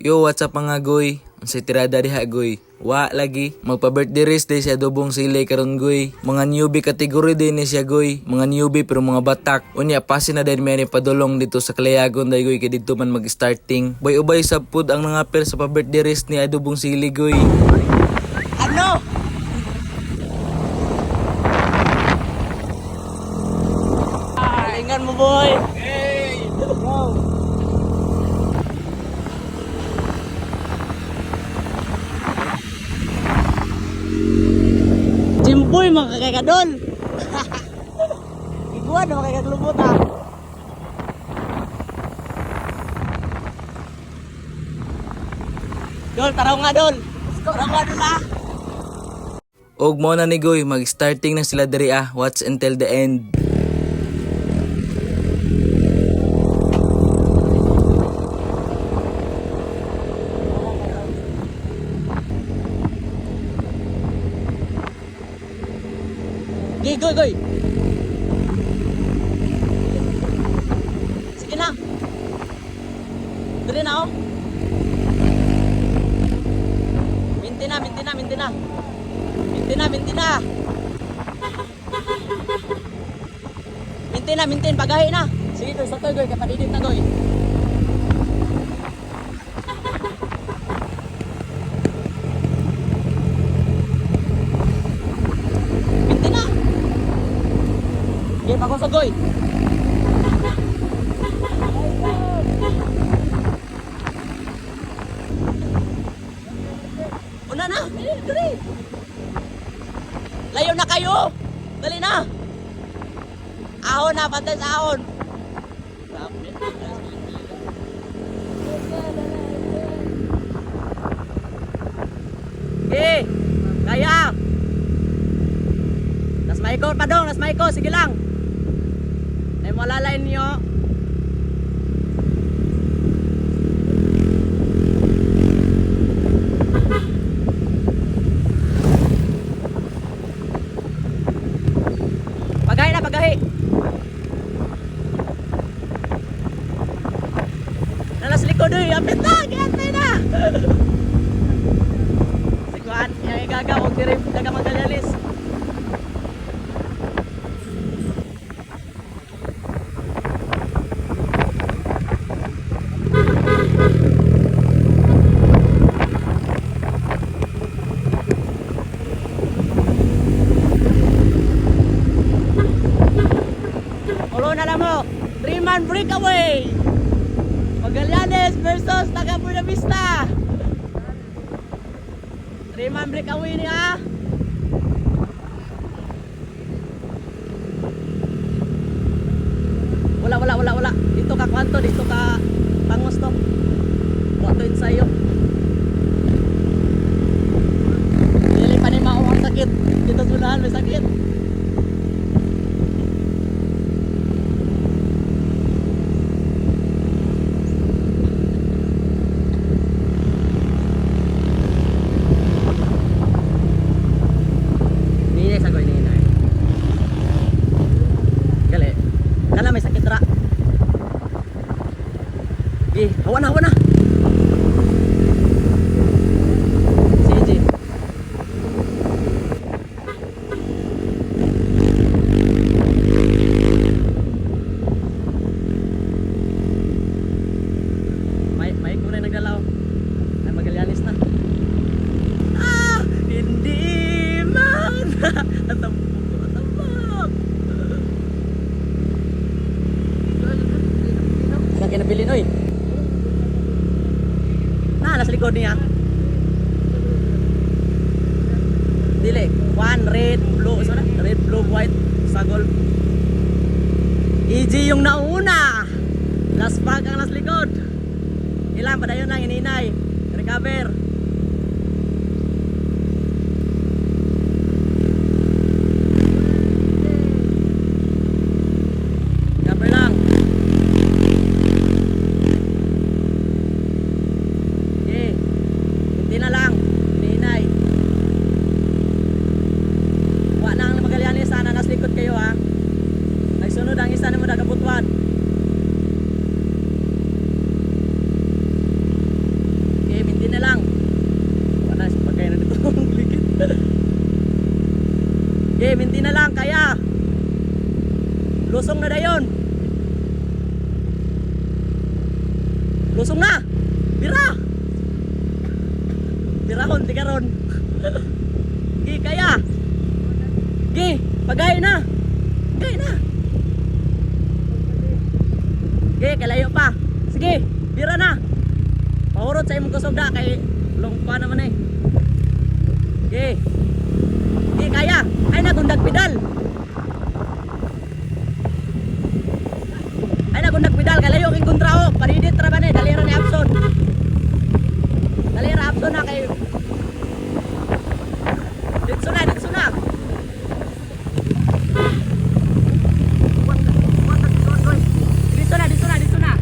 Yo, what's up mga goy? Unsay tirada diha goy? Wa lagi. Magpa-birthday race day siya Dubong Sili karon goy. Mga newbie category din ni siya goy. Mga newbie pero mga batak. Unya pasin na din may padulong dito sa Kalayagon day goy kay dito man mag-starting. Boy ubay sa pud ang nangapil sa pa-birthday race ni Dubong Sili goy. Ano? Galingan mo boy. Hey, go. Jimboy makakakadol. Iguan na makakaglumot ah. Dol, taraw nga dol. Taraw nga dol ah. Og mo na ni goy, mag-starting na sila diri ah. Watch until the end. Goy, goy. Sige na. Dali na oh. Minti na. Mintin, pagahi na. Sige goy, sa goy, kapadidit na goy. Mintin na. Okay, pako sa goy. Una na, dali. Layo na kayo. Dali na. Ahon na, pantay sa ahon. Okay, kaya. Nas maiko pa dong, nas maiko, sige lang. Ay mo lalain niyo. Pagahi na, pagahi. Nalas likod doy, apit na, gantay na. Sikuan, yang igagaw og diri daga Magallanes. Mo, 3-man breakaway. Magallanes versus taga Buena Vista. 3-man breakaway niya. Wala. Dito ka kwanto, dito ka pangos to. Wato ensayo. Dili pa ni mao ang sakit. Dito sunahan may sakit. May sakit ra. Hawa na. Sige. May ko na nagdalaw. Ay Magallanes na. Hindi man. Atambok. Kinabilin oy. Nasa likod niya. Dili, one red, blue, red, blue, white, sagol. EG yung nauna. Last bag ang nasa likod. Ilan pa dayon lang ininay. Recover. Recover lang. Na lang, ninay. Wa na ang Magallanes, sana nas likod kayo ha. Nagsunod ang isa nimo nagabutwan. Sige, minti na lang, kaya. Lusong na dayon. Lusong na. Bira. Birahon, tigaron. Gi, kaya. Gi, pagay na. Pagay na. Gi, kalayo pa. Sige, bira na. Mahurot sa imong kusog da kay long pa naman eh. Gi. Gi, kaya. Ay na, gundag pedal. Ay na, gundag pedal. Kalayo king kontrao. Paridit ra ba ni, dalira ni Abson. Dalira Abson na kay Ditso na, ditso na. Ditso na, ditso na, ditso na.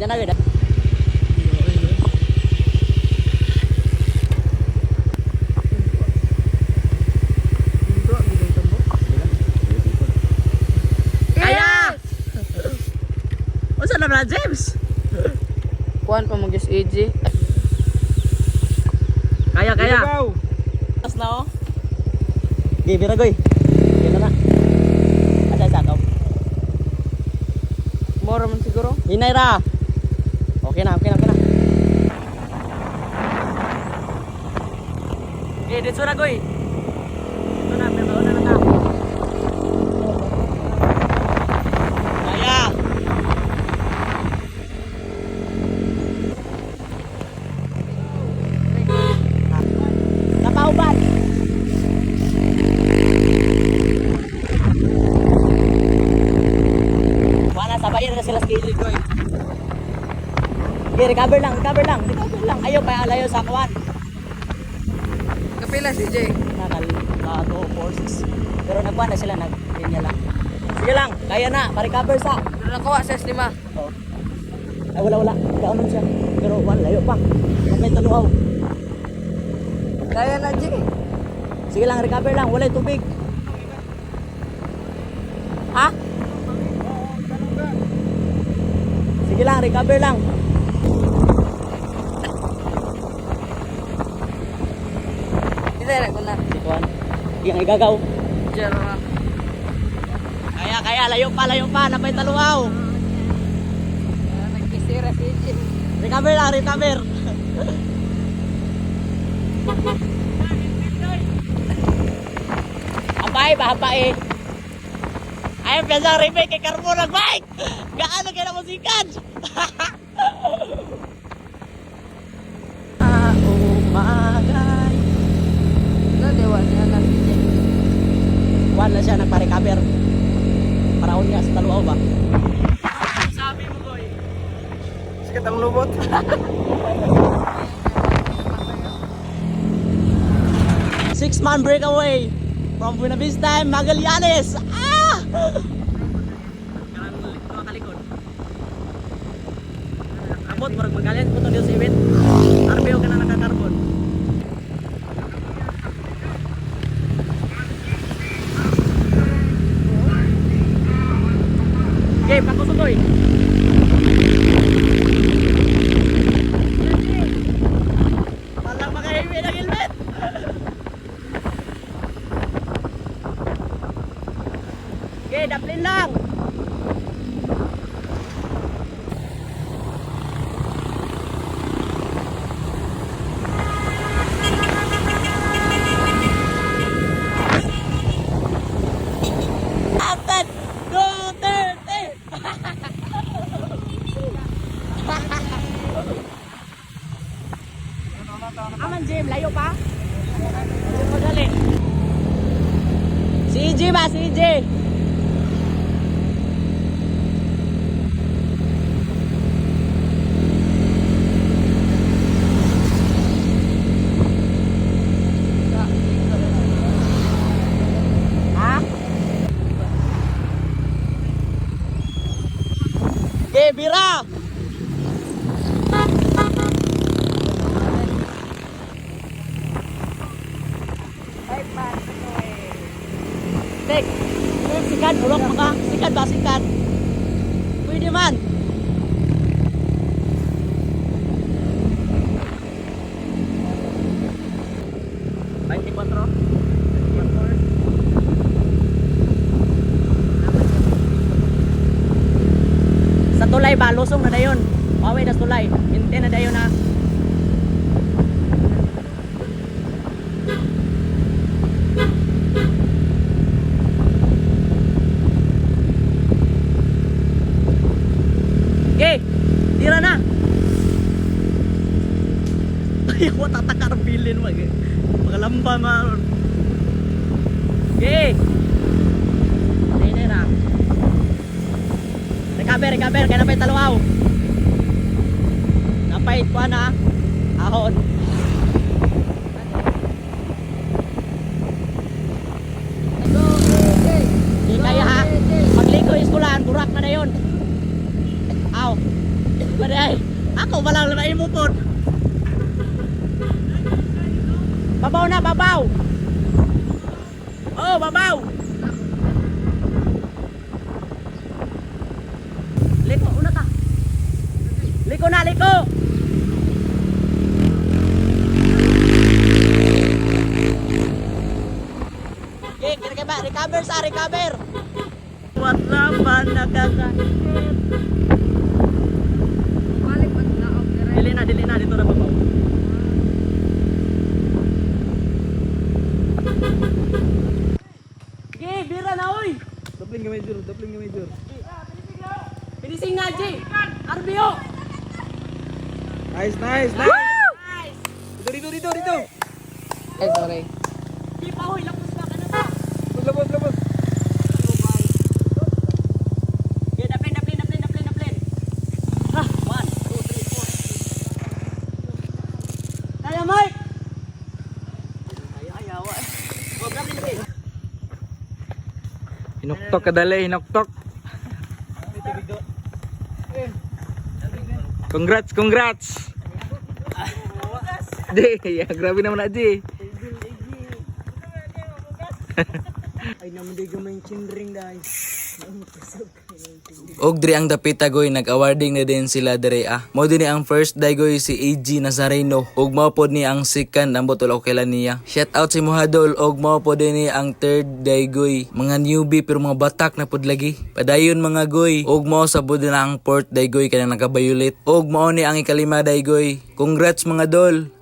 Ganyan na, ganyan. Unsa na ba, James? Kuan pa mag AJ. Kaya, kaya. As na oh. Gi, bira goy. Yan na. Asa sa ka. Mora man siguro. Hinay ra. Okay na, okay na, okay na. Dito na goy. Ito na, pero na na. Kaya. Napauban. Wala sa bayan na sila skillet ko eh. Okay, recover lang, recover lang, recover lang. Ayaw pa alayo sa kawan. Kapila si Jay. Nakal 2 forces. Pero nagkuha na sila, nag-linya lang. Sige lang, kaya na, pa-recover sa. Pero nakuha sa S5. Oh. Ay wala, gaunon siya. Pero wala, layo pa. May taluaw. Kaya na Jay. Sige lang, recover lang, wala tubig. Ha? Sige lang, recover lang. Kita na ko na. Ituan. Yang igagaw. Diyan na. Kaya, layo pa, napay taluaw. Nagkisira si Jay. Recover lang, recover. Abay, bahaba eh. Ay, piyasang remake kay Carbo ng bike. Gaano kayo na musikan? Umagay. No, dewa niya na si Jay. Kuhan na siya, nagpa-recover. Paraon niya sa taluaw ba? Sabi mo, Goy. Sikat ang lubot. Six-man breakaway from Buena Vista, Magallanes. Ah! Abot, marag Magallanes po ito sa event. RPO ka na nakakarbon. Okay, pakusutoy. Walang makahiwi ng helmet. Okay, daplin lang. Apat, 230. Aman Jim, layo pa? Madali. Si EJ ba? Si EJ. Ha? Okay, bira! Tek, sikat, bulok mo ka. Sikat ba? Sikat. Pwede man. lusong na dayon. Paway na tulay. Maintain na dayon ha. Okay, tira na. Ay, ako tatakarbilin magalamba maron. Okay. Ayun na. Recover, kaya napay taluaw. Napay ko na. Ahon. Di kaya ha. Magliko iskulahan, burak na na yun. Aw. Baday. Ako walang na imo pod. Babaw na, babaw. Oh, babaw. Liko, una ta. Liko na, liko. Okay, kaya ba? Recover sa, recover. Wala ba nakaka? Balik pa na ako. Dili na, dito na babaw. Okay, bira na, oy. Dapling gamay jur. Finishing na, G. Arbio. Nice. Dito. Ay, sorry. Di pa, oy. Lapos ka na ba? Labot. Okay, na-plane. Ha, 1, 2, 3, 4. Kaya, Mike. Ayaw. Oh, na-plane. Hinuktok kadali, hinuktok. Congrats. Di, ya grabe naman na Di. Ay naman di gamay chindring dai. Og diri ang dapita goy nag-awarding na din sila diri Mo din ang first day goy si AG Nazareno ug mao pod ni ang second ang botol o kailan niya. Shout out si Mohadol og mao pod ni ang third day goy. Mga newbie pero mga batak na pod lagi. Padayon mga goy og mao sa pod na ang fourth day goy kanang naka-violet. Og mao ni ang ikalima day goy. Congrats mga dol.